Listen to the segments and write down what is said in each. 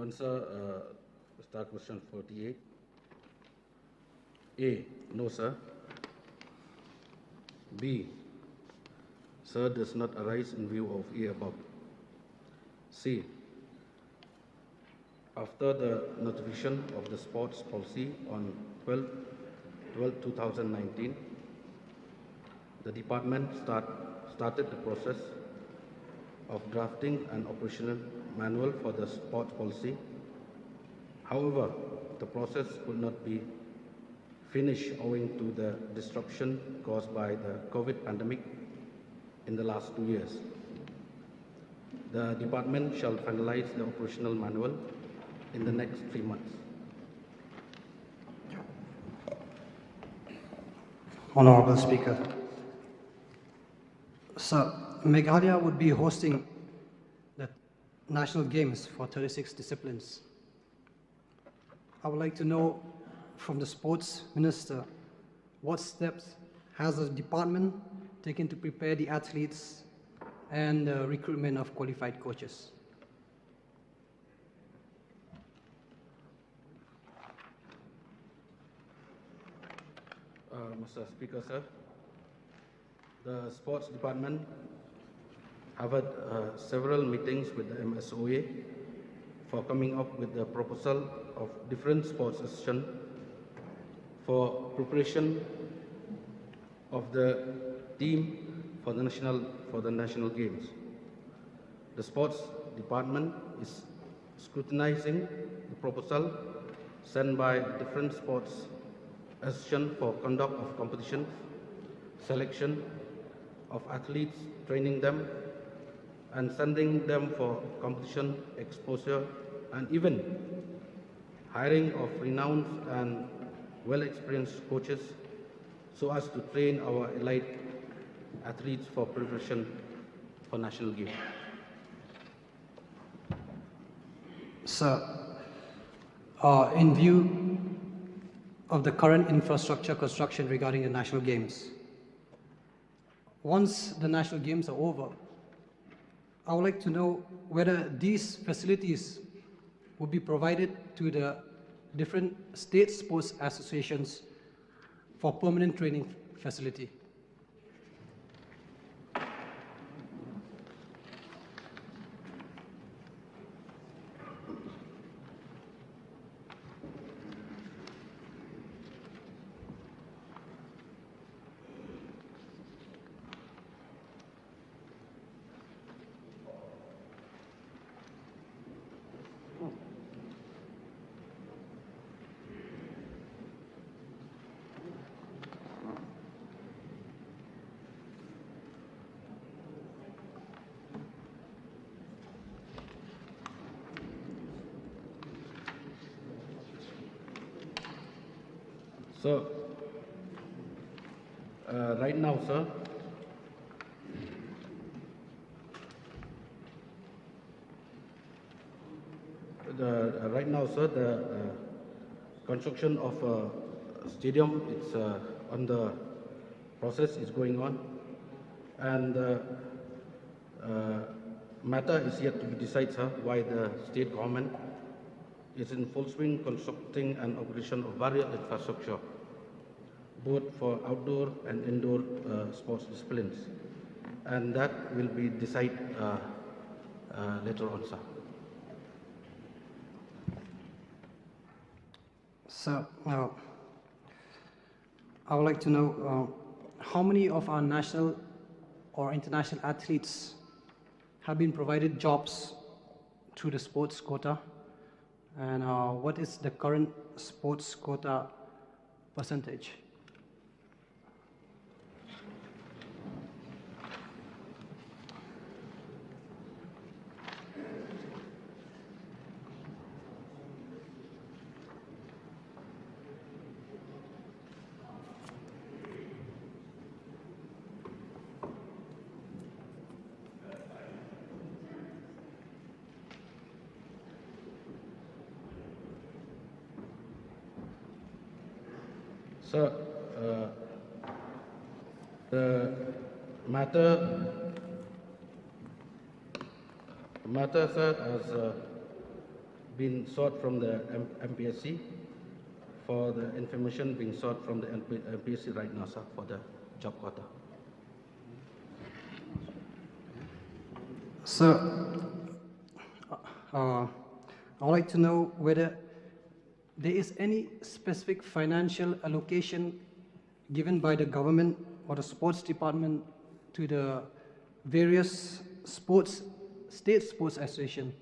answer start question 48. A. No, sir. B. Sir does not arise in view of A above. C. After the notification of the sports policy on 12/12/2019, the department started the process of drafting an operational manual for the sports policy. However, the process could not be finished owing to the disruption caused by the COVID pandemic in the last 2 years. The department shall finalize the operational manual in the next 3 months. Honorable Speaker. Sir, Meghalaya would be hosting the National Games for 36 disciplines. I would like to know from the Sports Minister, what steps has the department taken to prepare the athletes and the recruitment of qualified coaches? Mr. Speaker, sir, the Sports Department have had several meetings with the MSOA for coming up with the proposal of different sports associations for preparation of the team for the national games. The Sports Department is scrutinizing the proposal sent by different sports associations for conduct of competitions, selection of athletes, training them, and sending them for competition exposure, and even hiring of renowned and well-experienced coaches so as to train our elite athletes for preparation for national games. Sir, in view of the current infrastructure construction regarding the national games, once the national games are over, I would like to know whether these facilities will be provided to the different state sports associations for permanent training facility. So, right now, sir, the construction of a stadium, it's on the process is going on, and matter is yet to be decided, sir, why the state government is in full swing constructing and operation of various infrastructure, both for outdoor and indoor sports disciplines, and that will be decided later on, sir. Sir, I would like to know how many of our national or international athletes have been provided jobs through the sports quota, and what is the current sports quota percentage? So, the matter, sir, as been sought from the MPSC, for the information being sought from the MPSC right now, sir, for the job quota. Sir, I would like to know whether there is any specific financial allocation given by the government or the sports department to the various state sports association.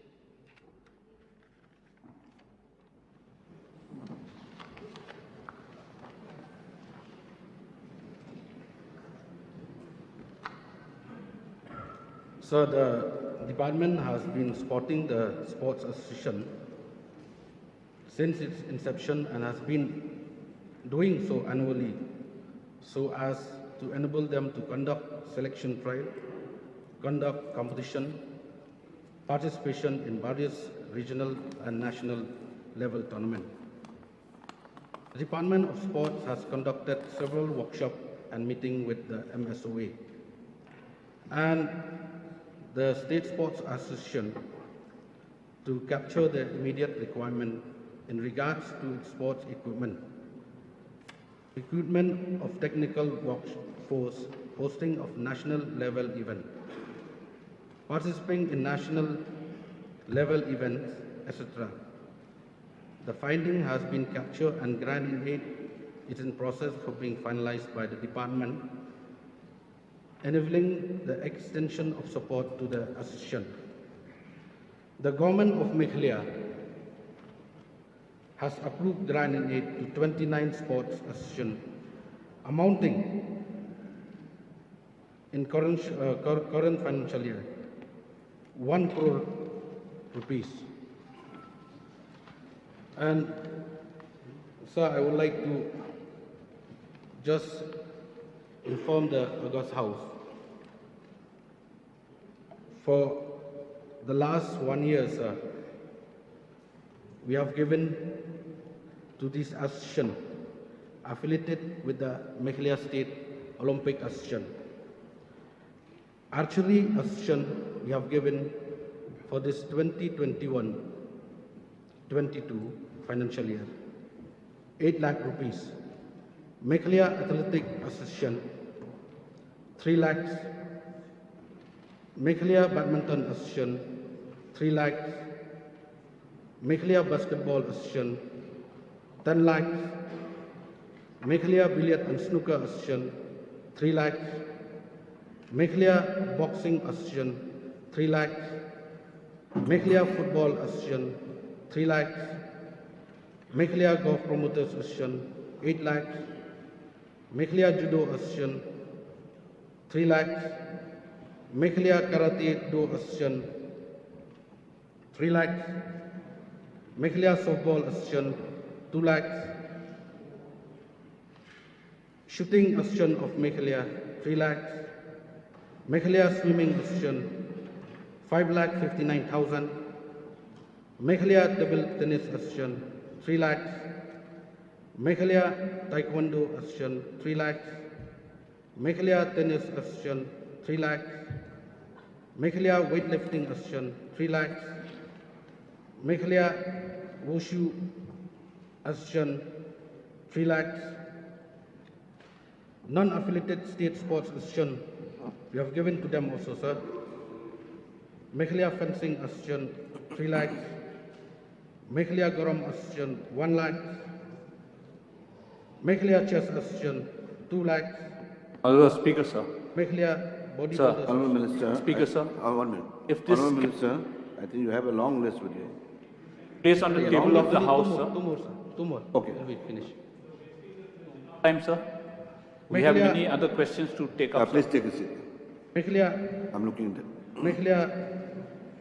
So the department has been supporting the sports association since its inception and has been doing so annually so as to enable them to conduct selection trial, conduct competition, participation in various regional and national level tournaments. The Department of Sports has conducted several workshops and meetings with the MSOA and the State Sports Association to capture the immediate requirement in regards to its sports equipment, recruitment of technical workforce, hosting of national level events, participating in national level events, etc. The finding has been captured and grant aid is in process for being finalized by the department, enabling the extension of support to the association. The government of Meghalaya has approved grant aid to 29 sports associations, amounting in current financial year 1 crore rupees. And sir, I would like to just inform the August House. For the last 1 year, sir, we have given to this association affiliated with the Meghalaya State Olympic Association. Archery Association, we have given for this 2021-22 financial year 8 lakh rupees. Meghalaya Athletic Association 3 lakhs. Meghalaya Badminton Association 3 lakhs. Meghalaya Basketball Association 10 lakhs. Meghalaya Billiard and Snooker Association 3 lakhs. Meghalaya Boxing Association 3 lakhs. Meghalaya Football Association 3 lakhs. Meghalaya Golf Promoters Association 8 lakhs. Meghalaya Judo Association 3 lakhs. Meghalaya Karate Do Association 3 lakhs. Meghalaya Softball Association 2 lakhs. Shooting Association of Meghalaya 3 lakhs. Meghalaya Swimming Association 5,59,000. Meghalaya Table Tennis Association 3 lakhs. Meghalaya Taekwondo Association 3 lakhs. Meghalaya Tennis Association 3 lakhs. Meghalaya Weightlifting Association 3 lakhs. Meghalaya Wushu Association 3 lakhs. Non-affiliated state sports association, we have given to them also, sir. Meghalaya Fencing Association 3 lakhs. Meghalaya Garam Association 1 lakh. Meghalaya Chess Association 2 lakhs. Honourable Speaker, sir. Meghalaya Body Sir, Builders. Honourable Minister. Speaker, sir. 1 minute. If this- Honourable Minister, I think you have a long list with you. Placed on the table of the House, sir. Two more, sir. Two more. Okay. Then we finish. Time, sir. We have Meghalaya- many other questions to take up, Please sir. take a seat. Meghalaya I'm looking at it. Meghalaya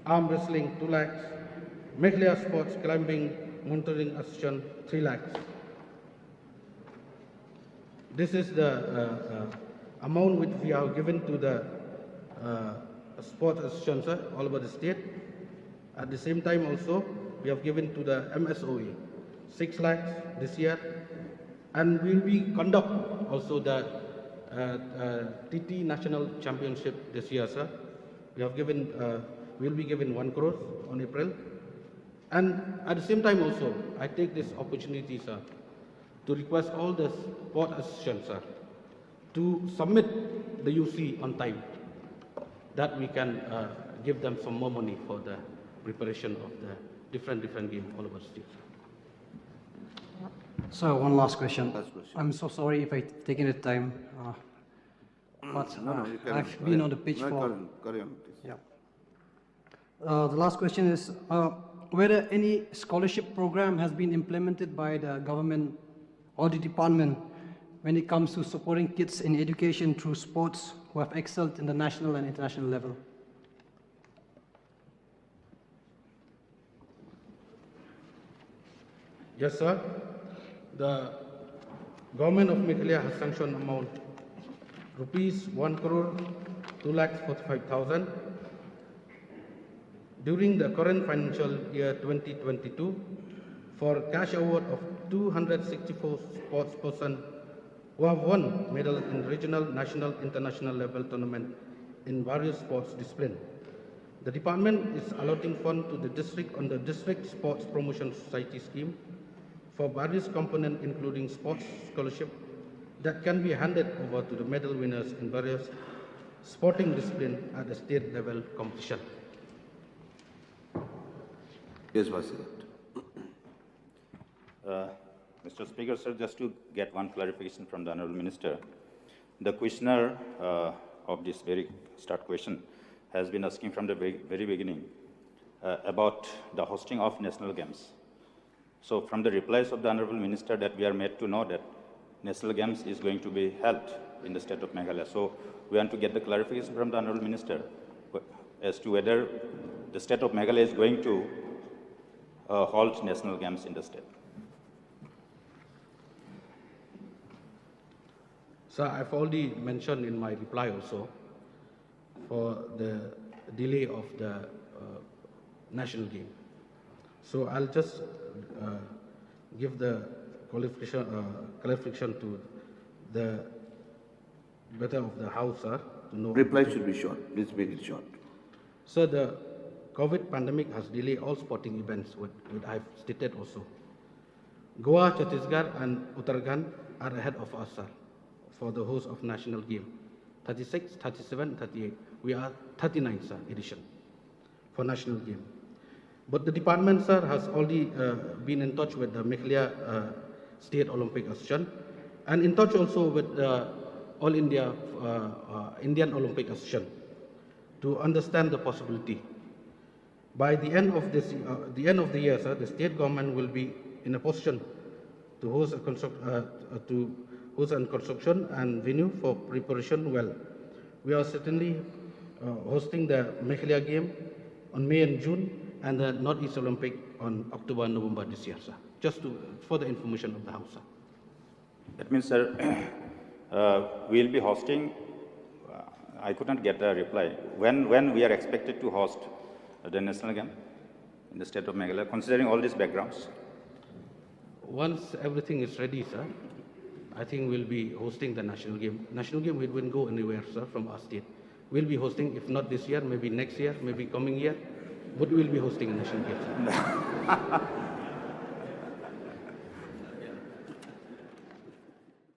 Arm Wrestling 2 lakhs. Meghalaya Sports Climbing Monitoring Association 3 lakhs. This is the amount which we have given to the sports associations, sir, all over the state. At the same time also, we have given to the MSOA 6 lakhs this year. And we will be conduct also the TT National Championship this year, sir. We have given, we will be given 1 crore on April. And at the same time also, I take this opportunity, sir, to request all the sport associations, sir, to submit the UC on time, that we can give them some more money for the preparation of the different games all over the state. So one last question. Last question. I'm so sorry if I've taken the time, but No, you carry on. I've been on the pitch No, for... Carry on, please. Yeah. The last question is whether any scholarship program has been implemented by the government or the department when it comes to supporting kids in education through sports who have excelled in the national and international level. Yes, sir. The government of Meghalaya has sanctioned amount rupees 1,245,000 during the current financial year 2022 for cash award of 264 sports persons who have won medal in regional, national, international level tournament in various sports disciplines. The department is allotting funds to the district under District Sports Promotion Society scheme for various components including sports scholarship that can be handed over to the medal winners in various sporting disciplines at the state level competition. Yes, Vasidhat. Mr. Speaker, sir, just to get one clarification from the Honorable Minister, the questioner of this very start question has been asking from the very beginning about the hosting of national games. So from the replies of the Honorable Minister that we are made to know that national games is going to be held in the state of Meghalaya. So we want to get the clarification from the Honorable Minister as to whether the state of Meghalaya is going to hold national games in the state. Sir, I've already mentioned in my reply also for the delay of the national game. So I'll just give the clarification to the better of the House, sir, to know. Reply should be short. Please make it short. So the COVID pandemic has delayed all sporting events, what I've stated also. Goa, Chhattisgarh and Uttarakhand are ahead of us, sir, for the host of national game. 36, 37, 38. We are 39th, sir, edition for national game. But the department, sir, has already been in touch with the Meghalaya State Olympic Association and in touch also with All India Indian Olympic Association to understand the possibility. By the end of the year, sir, the state government will be in a position to host a construction and venue for preparation well. We are certainly hosting the Meghalaya game on May and June and the Northeast Olympic on October and November this year, sir. Just for the information of the House, sir. That means, sir, we'll be hosting, I couldn't get a reply, when we are expected to host the national game in the state of Meghalaya, considering all these backgrounds? Once everything is ready, sir, I think we'll be hosting the national game. National game, we won't go anywhere, sir, from our state. We'll be hosting, if not this year, maybe next year, maybe coming year, but we'll be hosting a national game, sir.